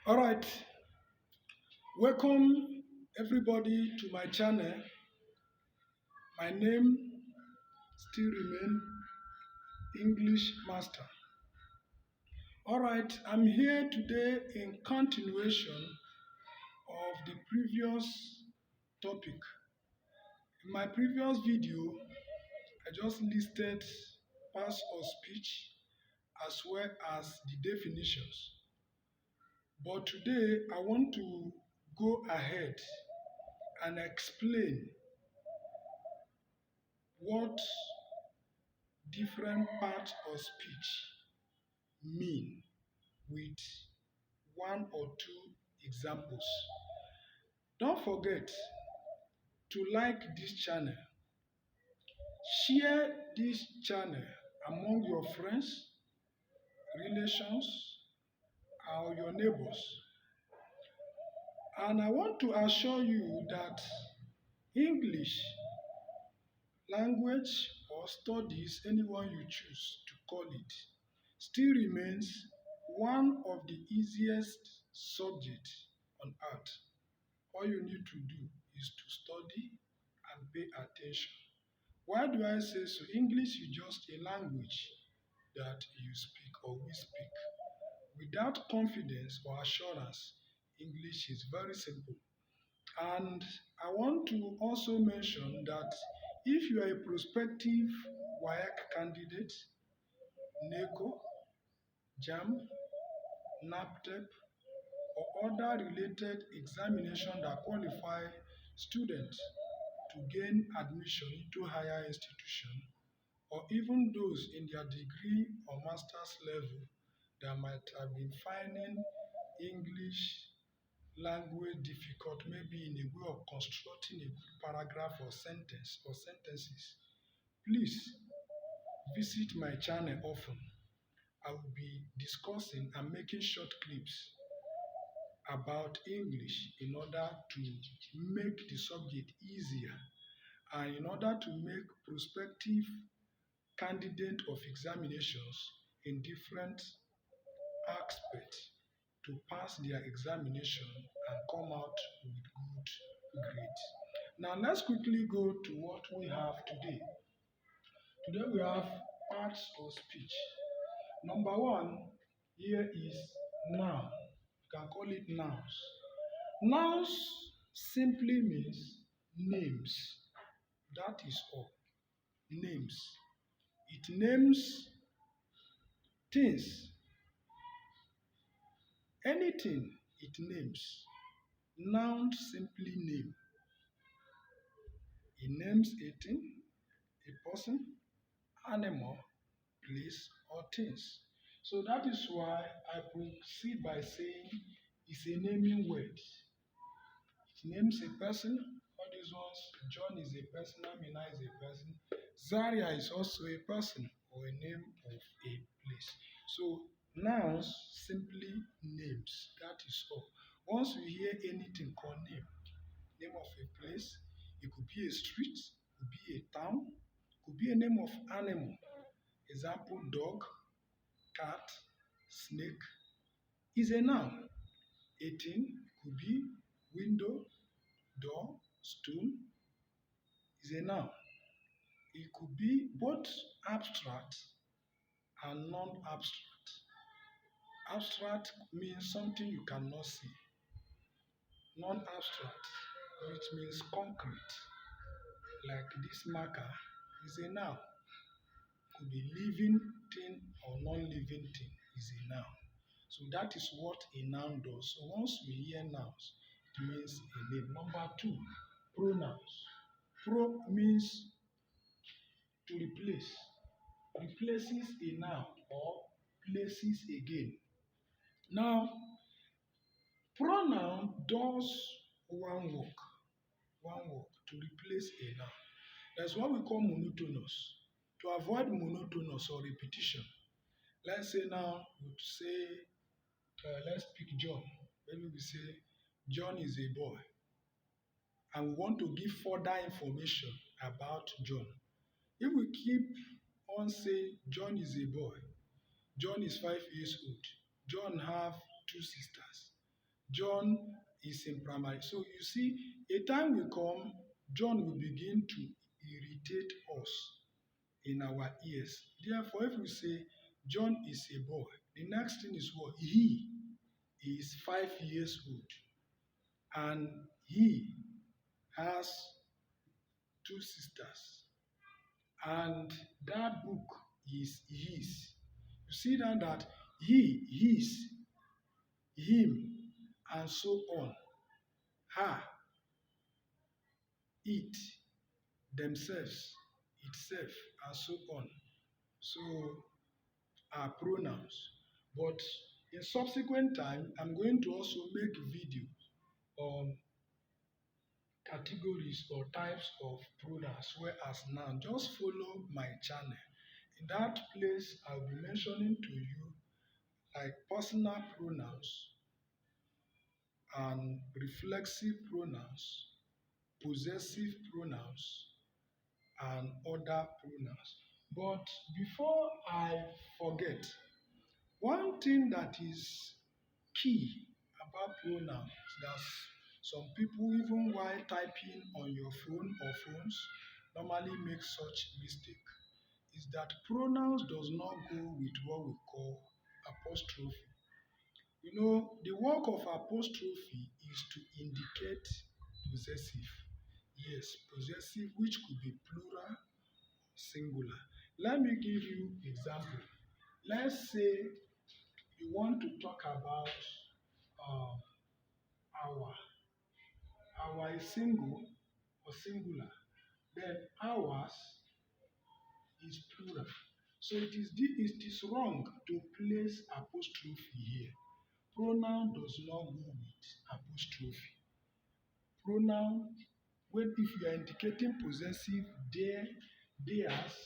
All right, welcome everybody to my channel. My name still remain English Master. All right, I'm here today in continuation of the previous topic. In my previous video, I just listed parts of speech as well as the definitions. But today, I want to go ahead and explain what different parts of speech mean with one or two examples. Don't forget to like this channel, share this channel among your friends, relations, or your neighbors. And I want to assure you that English language or studies, anyone you choose to call it, still remains one of the easiest subjects on earth. All you need to do is to study and pay attention. Why do I say so? English is just a language that you speak or we speak. Without confidence or assurance, English is very simple. And I want to also mention that if you are a prospective WAEC candidate, NECO, JAM, NAPTEP, or other related examination that qualify students to gain admission into higher institution, or even those in their degree or master's level that might have been finding English language difficult, maybe in a way of constructing a good paragraph or sentence or sentences, please visit my channel often. I will be discussing and making short clips about English in order to make the subject easier and in order to make prospective candidate of examinations in different aspects to pass their examination and come out with good grades. Now let's quickly go to what we have today. Today we have parts of speech. Number one here is noun. You can call it nouns. Nouns simply means names. That is all. Names. It names things. Anything it names. Noun simply name. It names a thing, a person, animal, place, or things. So that is why I proceed by saying it's a naming word. It names a person. All these ones, John is a person, Amina is a person, Zaria is also a person or a name of a place. So nouns simply names. That is all. Once we hear anything called name of a place, it could be a street, it could be a town, it could be a name of animal. Example, dog, cat, snake is a noun. A thing could be window, door, stone is a noun. It could be both abstract and non-abstract. Abstract means something you cannot see. Non-abstract, which means concrete, like this marker, is a noun. Could be living thing or non-living thing is a noun. So that is what a noun does. So once we hear nouns, it means a name. Number two, pronouns. Pro means to replace. Replaces a noun or places again. Now, pronoun does one work to replace a noun. That's what we call monotonous. To avoid monotonous or repetition. Let's say now, we say, let's pick John. Maybe we say, John is a boy. And we want to give further information about John. If we keep on saying John is a boy, John is 5 years old, John have two sisters. John is in primary. So you see, a time will come, John will begin to irritate us in our ears. Therefore, if we say John is a boy, the next thing is what? He is 5 years old and he has two sisters. And that book is his. You see now that he, his, him, and so on, her, it, themselves, itself, and so on. So are pronouns. But in subsequent time, I'm going to also make video on categories or types of pronouns, whereas now just follow my channel. In that place, I'll be mentioning to you like personal pronouns and reflexive pronouns, possessive pronouns, and other pronouns. But before I forget, one thing that is key about pronouns that some people, even while typing on your phone or phones, normally make such mistake is that pronouns does not go with what we call apostrophe. You know, the work of apostrophe is to indicate possessive. Yes, possessive, which could be plural, singular. Let me give you example. Let's say you want to talk about um, our. Our is single or singular. Then ours is plural. So it is wrong to place apostrophe here. Pronoun does not go with apostrophe. Pronoun, when if you are indicating possessive, theirs,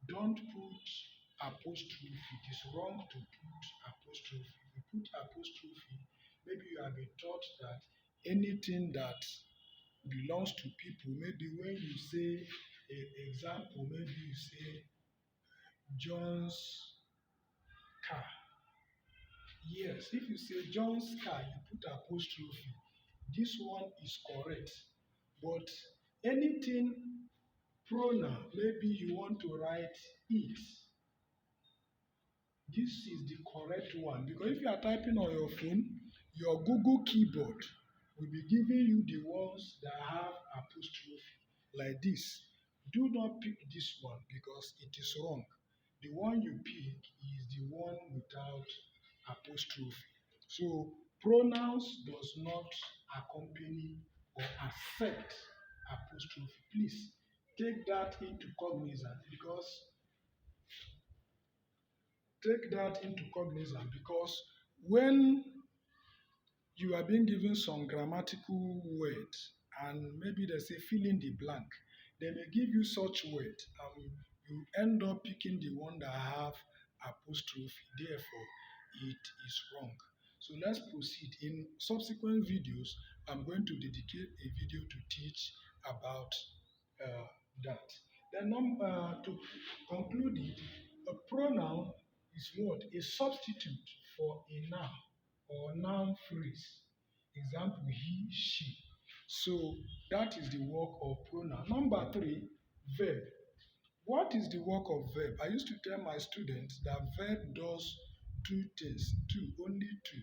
don't put apostrophe. It is wrong to put apostrophe. If you put apostrophe, maybe you have been taught that anything that belongs to people, maybe when you say, example, maybe you say John's car. Yes, if you say John's car, you put apostrophe. This one is correct. But anything pronoun, maybe you want to write it. This is the correct one because if you are typing on your phone, your Google keyboard will be giving you the ones that have apostrophe like this. Do not pick this one because it is wrong. The one you pick is the one without apostrophe. So pronouns does not accompany or accept apostrophe. Please take that into cognizance because when you are being given some grammatical words and maybe they say fill in the blank, they may give you such word and you end up picking the one that have apostrophe. Therefore, it is wrong. So let's proceed. In subsequent videos, I'm going to dedicate a video to teach about that. Then to conclude it, a pronoun is what? A substitute for a noun or noun phrase. Example, he, she. So that is the work of pronoun. Number three, verb. What is the work of verb? I used to tell my students that verb does two things, only two.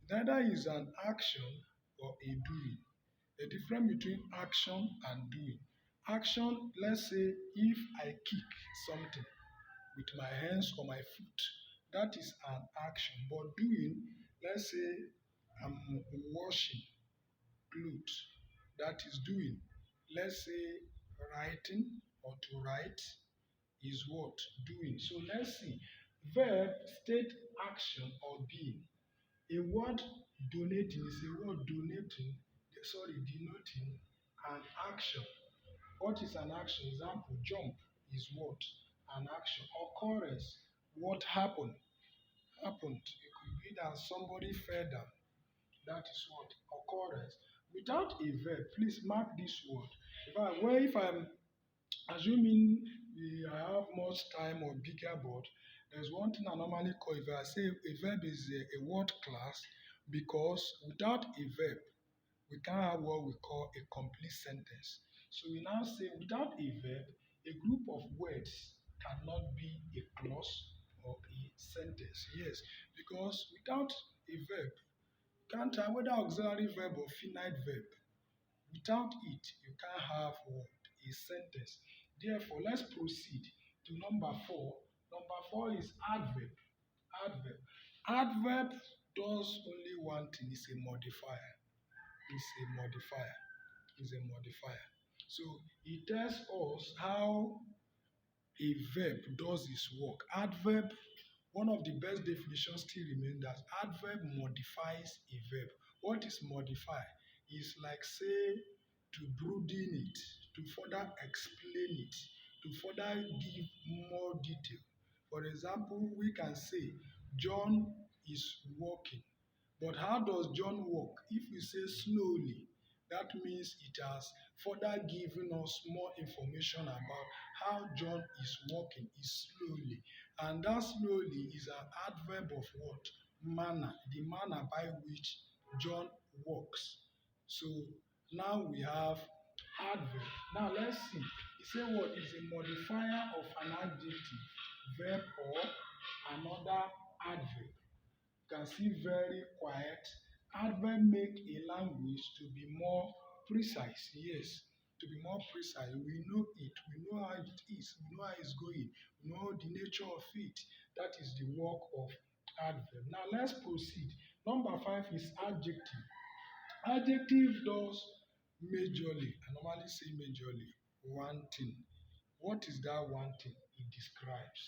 It either is an action or a doing. The difference between action and doing. Action, let's say if I kick something with my hands or my foot, that is an action. But doing, let's say I'm washing clothes, that is doing. Let's say writing or to write is what? Doing. So let's see. Verb state action or being. A word donating is a word denoting an action. What is an action? Example, jump is what? An action. Occurrence, what happened? Happened. It could be that somebody fell down. That is what? Occurrence. Without a verb, please mark this word. If I'm assuming I have much time or bigger board, There's one thing I normally call a verb. I say a verb is a word class because without a verb, we can't have what we call a complete sentence. So we now say without a verb, a group of words cannot be a clause or a sentence. Yes, because without a verb, can't have whether auxiliary verb or finite verb. Without it, you can't have what? A sentence. Therefore, let's proceed to number four. Number four is adverb. Adverb. Adverb does only one thing, it's a modifier. It's a modifier. It's a modifier. So it tells us how a verb does its work. Adverb, one of the best definitions still remains that adverb modifies a verb. What is modify? Is like say to broaden it, to further explain it, to further give more detail. For example, we can say John is walking. But how does John walk? If we say slowly, that means it has further given us more information about how John is walking is slowly. And that slowly is an adverb of what? Manner, the manner by which John walks. So now we have adverb. Now let's see. He said what is a modifier of an adjective, verb or another adverb. You can see very quiet. Adverb make a language to be more precise. Yes, to be more precise. We know it. We know how it is. We know how it's going. We know the nature of it. That is the work of adverb. Now let's proceed. Number five is adjective. Adjective does majorly, I normally say majorly, one thing. What is that one thing? It describes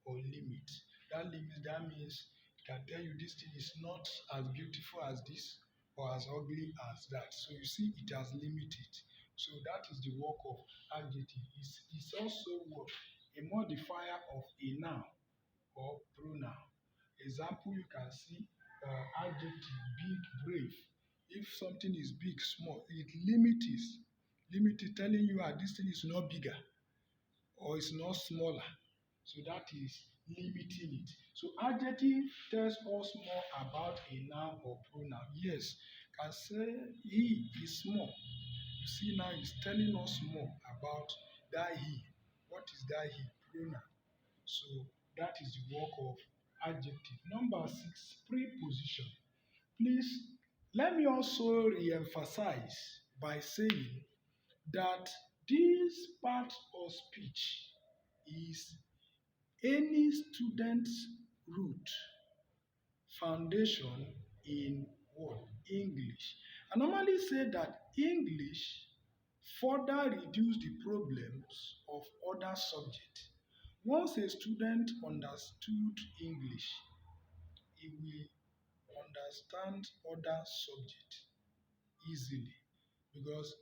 or limits. That means it can tell you this thing is not as beautiful as this or as ugly as that. So you see, it has limited. So that is the work of adjective. It's also what? A modifier of a noun or pronoun. Example, you can see adjective, big, brave. If something is big, small, it limits. Limit telling you that this thing is not bigger or it's not smaller. So that is limiting it. So adjective tells us more about a noun or pronoun. Yes, can say he is small. You see now it's telling us more about that he. What is that he? Pronoun. So that is the work of adjective. Number six, preposition. Please let me also re-emphasize by saying that this part of speech is any student's root foundation in what? English. I normally say that English further reduce the problems of other subjects. Once a student understood English, he will understand other subjects easily because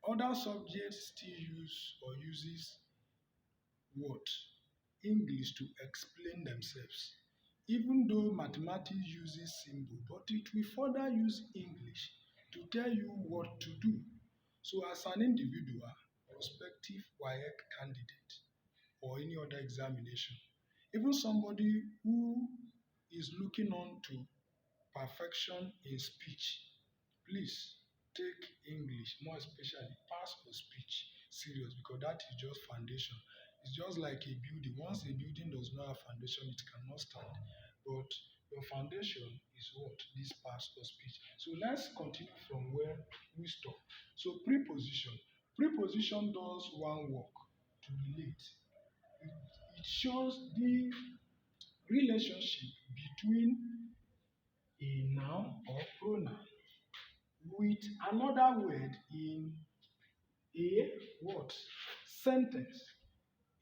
other subjects still use or uses what? English to explain themselves. Even though mathematics uses symbol, but it will further use English to tell you what to do. So as an individual, prospective WAEC candidate or any other examination, even somebody who is looking on to perfection in speech, please take English, more especially pass for speech, serious because that is just foundation. It's just like a building. Once a building does not have foundation, it cannot stand. But your foundation is what? This pass for speech. So let's continue from where we stop. So preposition. Preposition does one work to relate. It shows the relationship between a noun or pronoun with another word in a what? Sentence.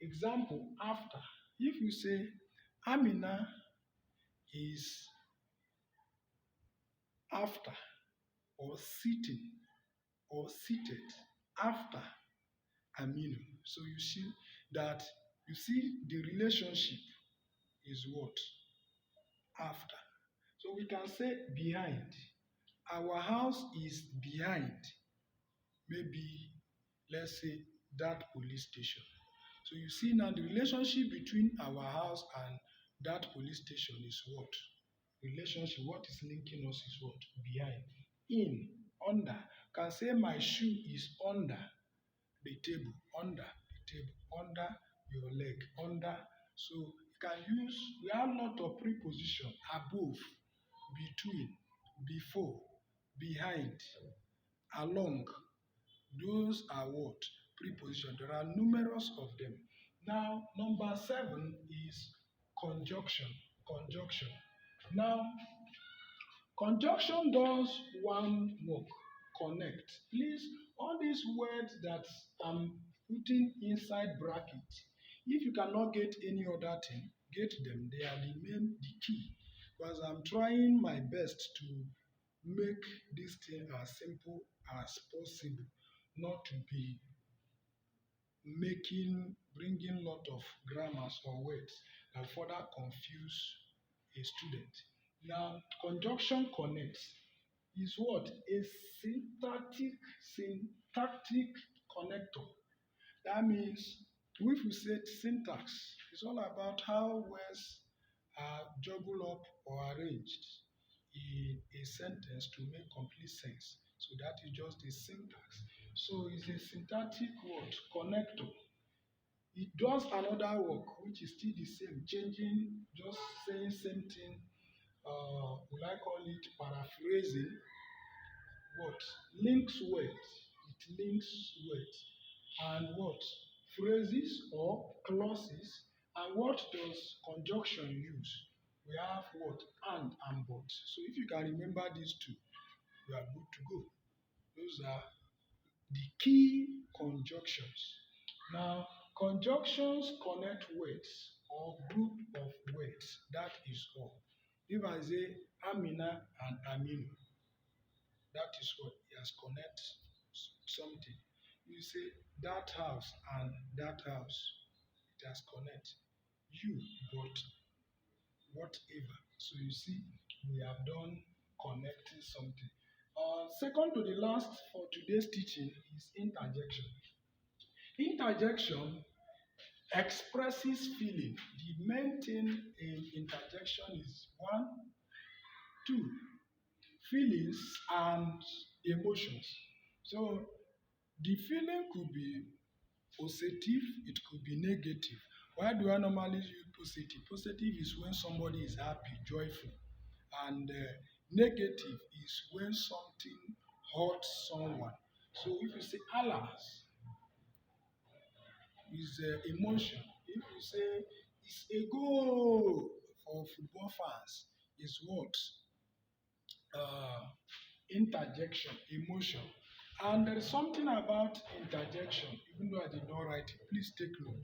Example, after. If you say Amina is after or sitting or seated after Aminu. So you see the relationship is what? After. So we can say behind. Our house is behind maybe let's say that police station. So you see now the relationship between our house and that police station is what? Relationship, what is linking us is what? Behind. In, under. Can say my shoe is under the table, under your leg, under. So you can use, we have a lot of preposition, above, between, before, behind, along. Those are what? Preposition. There are numerous of them. Now, number 7 is conjunction. Conjunction. Now, conjunction does one work, connect. Please, all these words that I'm putting inside bracket, if you cannot get any other thing, get them. They are the key. Because I'm trying my best to make this thing as simple as possible, not to be bringing lot of grammars or words that further confuse a student. Now, conjunction connects is what? A syntactic connector. That means if we say syntax, it's all about how words are juggled up or arranged in a sentence to make complete sense. So that is just a syntax. So it's a syntactic word, connector. It does another work which is still the same, changing, just saying same thing. Will I call it paraphrasing? What? Links words. It links words. And what? Phrases or clauses. And what does conjunction use? We have what? And but. So if you can remember these two, you are good to go. Those are the key conjunctions. Now, conjunctions connect words or group of words. That is all. If I say Amina and Aminu, that is what he has connect something. You say that house and that house, it has connect. You, but whatever. So you see, we have done connecting something. Second to the last for today's teaching is interjection. Interjection expresses feeling. The main thing in interjection is one, two, feelings and emotions. So the feeling could be positive, it could be negative. Why do I normally use positive? Positive is when somebody is happy, joyful, and negative is when something hurts someone. So if you say alas, is emotion. If you say it's a goal for football fans, is what? Uh, Interjection, emotion. And there is something about interjection, even though I did not write it, please take note.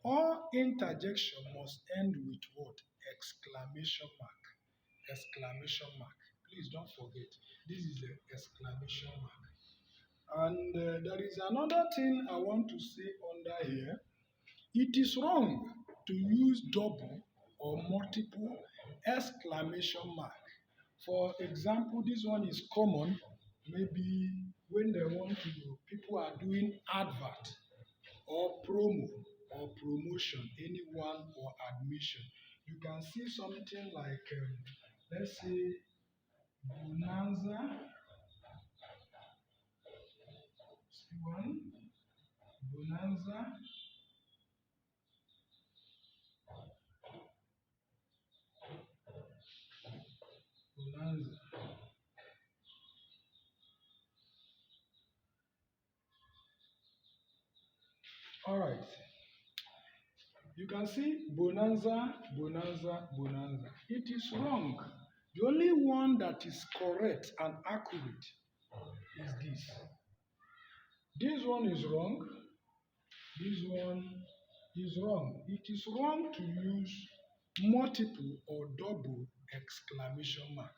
All interjection must end with what? Exclamation mark. Exclamation mark. Please don't forget. This is an exclamation mark. And there is another thing I want to say under here. It is wrong to use double or multiple exclamation mark. For example, this one is common. Maybe when they want to, people are doing advert or promo or promotion, anyone or admission. You can see something like, let's say, bonanza. See one, bonanza, bonanza. All right. You can see bonanza, bonanza, bonanza. It is wrong. The only one that is correct and accurate is this. This one is wrong. This one is wrong. It is wrong to use multiple or double exclamation mark.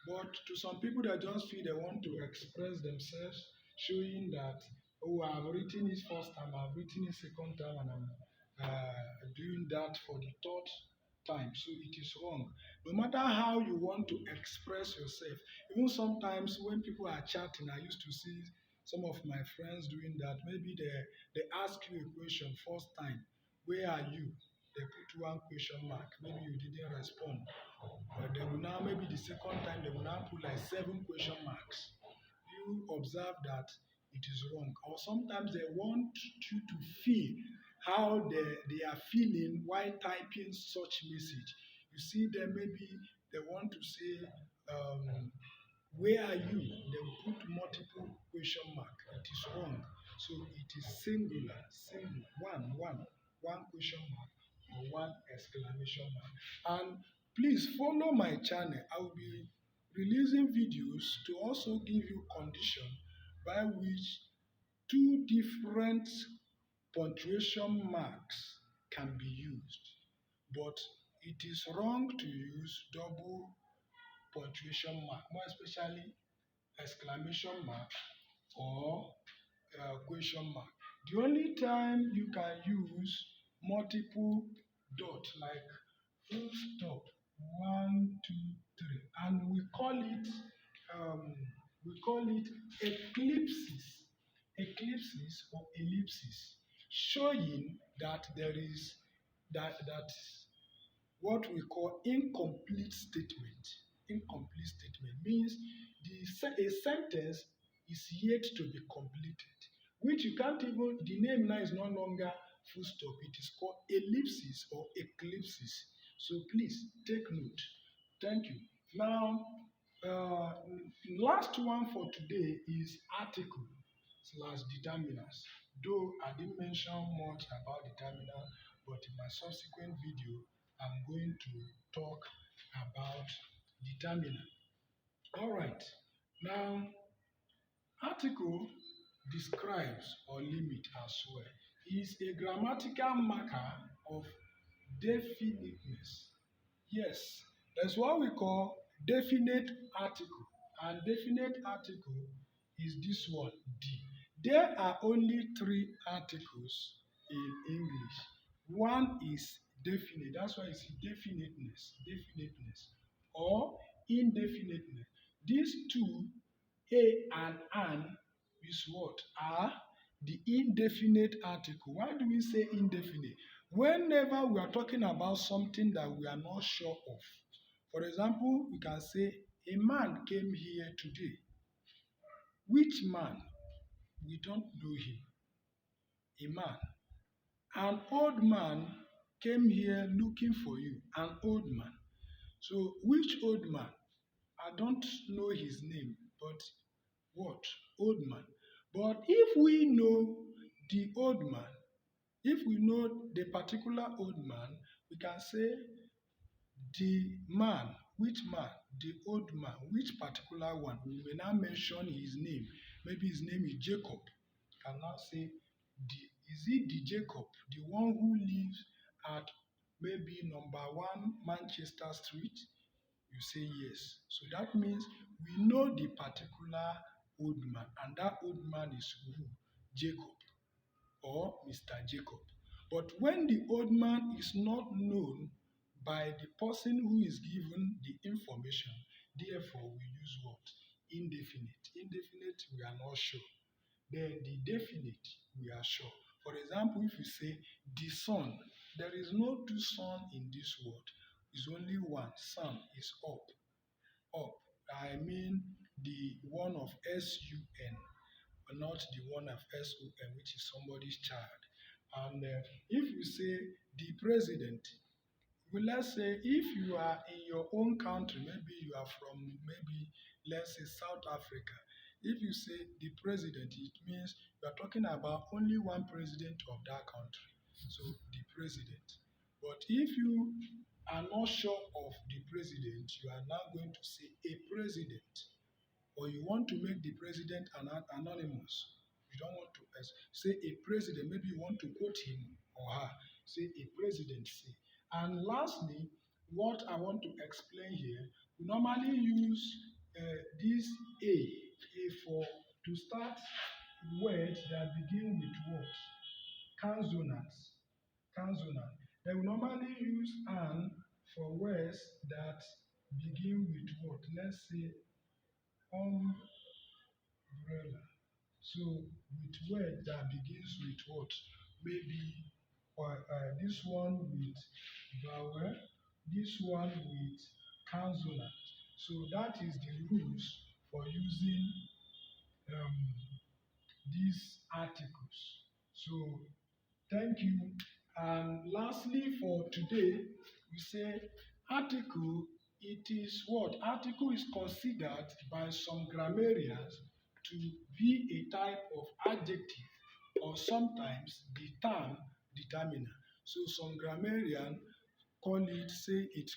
But to some people that just feel they want to express themselves, showing that, oh, I've written it first time, I've written it second time, and I'm doing that for the third time. So it is wrong. No matter how you want to express yourself, even sometimes when people are chatting, I used to see some of my friends doing that. Maybe they ask you a question first time. where are you? They put one question mark. Maybe you didn't respond. But they will now, maybe the second time, they will now put like seven question marks. You observe that it is wrong. Or sometimes they want you to feel how they are feeling while typing such message. You see them, maybe they want to say, where are you? They will put multiple question mark. It is wrong. So it is singular, single, one question mark or one exclamation mark. And please follow my channel. I will be releasing videos to also give you condition by which two different punctuation marks can be used. But it is wrong to use double punctuation mark, more especially exclamation mark or question mark. The only time you can use multiple dot like full stop, one, two, three, and um, we call it eclipses or ellipsis, showing that there is that what we call incomplete statement. Incomplete statement means a sentence is yet to be completed, which you can't even, the name now is no longer full stop, it is called ellipsis or eclipses. So please take note. Thank you. Now, last one for today is article slash determinants. Though I didn't mention much about determinant, but in my subsequent video, I'm going to talk about determinant. All right. Now, article describes or limit as well. Is a grammatical marker of definiteness. Yes, that's what we call definite article. And definite article is this one, D. There are only three articles in English. One is definite. That's why it's definiteness, or indefiniteness. These two, a and an, is what? Are the indefinite article. Why do we say indefinite? Whenever we are talking about something that we are not sure of. For example, we can say, a man came here today. Which man? We don't know him. A man. An old man came here looking for you. An old man. So, which old man? I don't know his name, but what? Old man. But if we know the old man, if we know the particular old man, we can say the man, which man, the old man, which particular one. We may now mention his name. Maybe his name is Jacob. You can now say, is it the Jacob, the one who lives at maybe number 1 Manchester Street? You say yes. So that means we know the particular old man, and that old man is who? Jacob or Mr. Jacob. But when the old man is not known by the person who is given the information, therefore we use what? Indefinite. Indefinite, we are not sure. Then the definite, we are sure. For example, if you say the sun, there is no two sun in this word. It's only one. Sun is up. Up. I mean the one of S-U-N, not the one of S-O-N, which is somebody's child. And if you say the president, well, let's say if you are in your own country, maybe you are from, maybe let's say South Africa. If you say the president, it means you are talking about only one president of that country. So the president. But if you are not sure of the president, you are now going to say a president, or you want to make the president anonymous. You don't want to say a president, maybe you want to quote him or her, say a presidency. And lastly, what I want to explain here, we normally use this A for to start words that begin with what? Consonants. Consonant. Then we normally use an for words that begin with what? Let's say umbrella. So with word that begins with what? Maybe this one with vowel, this one with consonant. So that is the rules for using um, these articles. So thank you. And lastly, for today, we say article. It is what? Article is considered by some grammarians to be a type of adjective or sometimes the term determiner. So some grammarians call it, say it